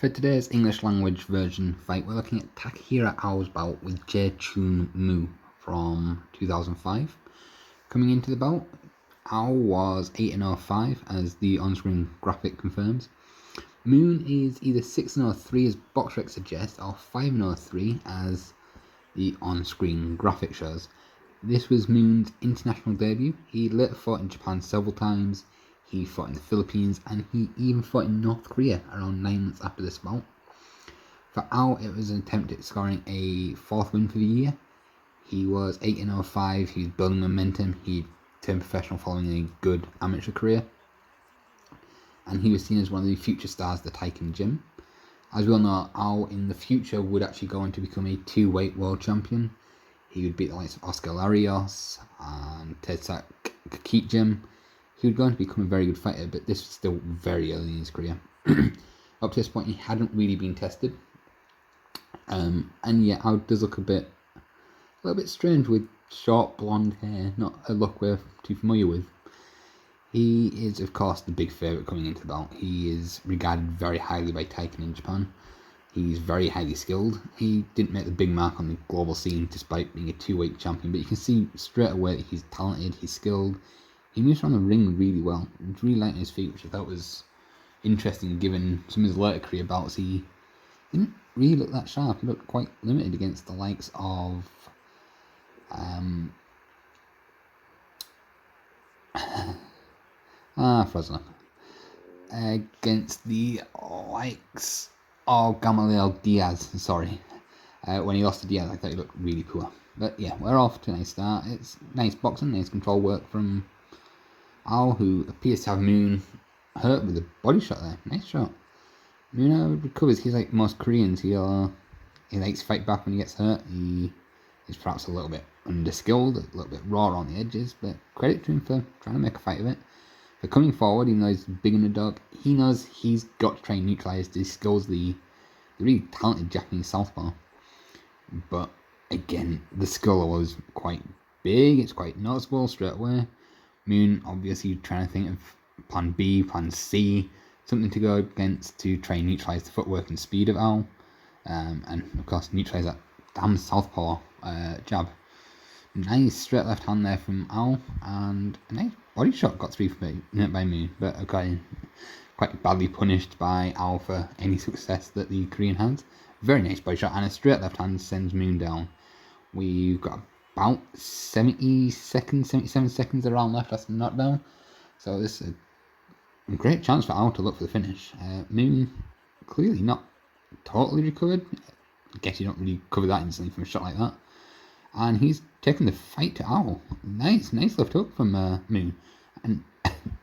For today's English language version fight, we're looking at Takahiro Ao's bout with Choon from 2005. Coming into the bout, Ao was 8-5 as the on-screen graphic confirms. Moon is either 6-3 as BoxRec suggests or 5-3 as the on-screen graphic shows. This was Moon's international debut. He later fought in Japan several times. He fought in the Philippines, and he even fought in North Korea around 9 months after this bout. For Ao, it was an attempt at scoring a 4th win for the year. He was 8-5, he was building momentum, he turned professional following a good amateur career. And he was seen as one of the future stars of the Taikon gym. As we all know, Ao in the future would actually go on to become a 2-weight world champion. He would beat the likes of Oscar Larios and Tetsak Kakitjim. He would go on to become a very good fighter, but this was still very early in his career. Up to this point, he hadn't really been tested. And yeah, Ao does look a little bit strange with short blonde hair, not a look we're too familiar with. He is, of course, the big favourite coming into the bout. He is regarded very highly by Taikon in Japan. He's very highly skilled. He didn't make the big mark on the global scene despite being a 2-weight champion, but you can see straight away that he's talented, he's skilled. He moves around the ring really well. He's really light on his feet, which I thought was interesting given some of his later career bouts. He didn't really look that sharp. He looked quite limited against the likes of frozen up. Against the likes of Gamaliel Diaz, when he lost to Diaz, I thought he looked really poor. But yeah, we're off to a nice start. It's nice boxing, nice control work from Ao, who appears to have Moon hurt with a body shot there. Nice shot. Moon recovers. He's like most Koreans. He likes to fight back when he gets hurt. He is perhaps a little bit underskilled, a little bit raw on the edges, but credit to him for trying to make a fight of it. For coming forward, even though he's a big underdog, he knows he's got to try and neutralise the skills the really talented Japanese southpaw. But again, the skill was quite big, it's quite noticeable straight away. Moon obviously trying to think of plan B, plan C, something to go against to try and neutralise the footwork and speed of Ao. And of course neutralise that damn southpaw jab. Nice straight left hand there from Ao, and a nice body shot got through by Moon, but quite badly punished by Ao for any success that the Korean has. Very nice body shot, and a straight left hand sends Moon down. We've got about 77 seconds around left after the knockdown, so this is a great chance for Ao to look for the finish. Moon clearly not totally recovered. I guess you don't really recover that instantly from a shot like that. And he's taking the fight to Ao. Nice left hook from Moon. And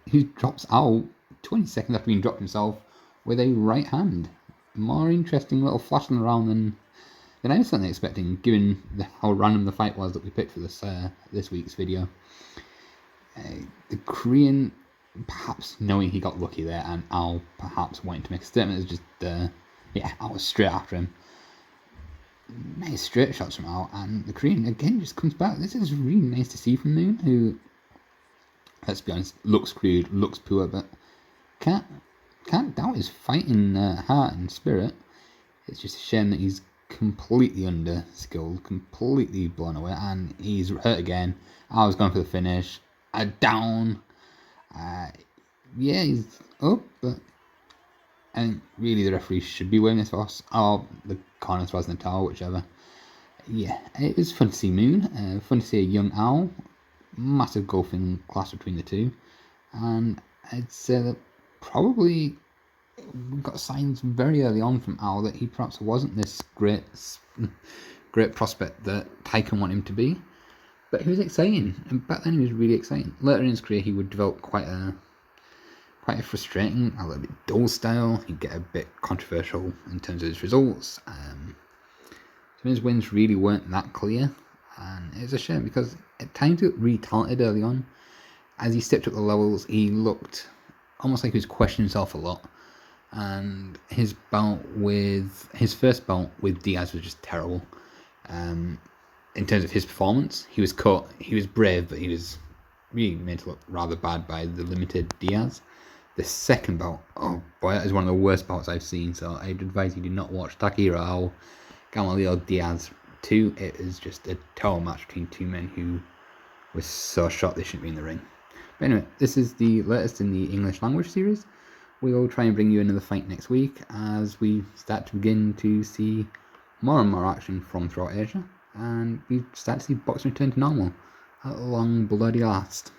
he drops Ao 20 seconds after being dropped himself with a right hand. More interesting little flashing around than I was certainly expecting, given how random the fight was that we picked for this week's video. The Korean perhaps knowing he got lucky there, and Ao perhaps wanting to make a statement, is just Ao was straight after him. Nice straight shots from Ao, and the Korean again just comes back. This is really nice to see from Moon, who, let's be honest, looks crude, looks poor, but can't doubt his fighting heart and spirit. It's just a shame that he's completely underskilled, completely blown away, and he's hurt again. Ao's going for the finish. Down. He's up, but I think really the referee should be wearing this for us, or the corner throws in the towel, whichever. Yeah, it was fun to see Moon, fun to see a young Ao, massive golfing clash between the two, and I'd say that probably we got signs very early on from Ao that he perhaps wasn't this great prospect that Taikon want him to be, but he was exciting, and back then he was really exciting. Later in his career he would develop quite a frustrating, a little bit dull style. He'd get a bit controversial in terms of his results. Some of his wins really weren't that clear, and it's a shame because at times he looked really talented early on. As he stepped up the levels, he looked almost like he was questioning himself a lot, and his first bout with Diaz was just terrible. In terms of his performance, he was caught, he was brave, but he was really made to look rather bad by the limited Diaz. The second bout, oh boy, that is one of the worst bouts I've seen, so I'd advise you do not watch Takahiro Gamaliel Diaz 2. It is just a total match between two men who were so shot they shouldn't be in the ring. But anyway, this is the latest in the English language series. We will try and bring you another fight next week as we start to begin to see more and more action from throughout Asia, and we start to see boxing return to normal at long bloody last.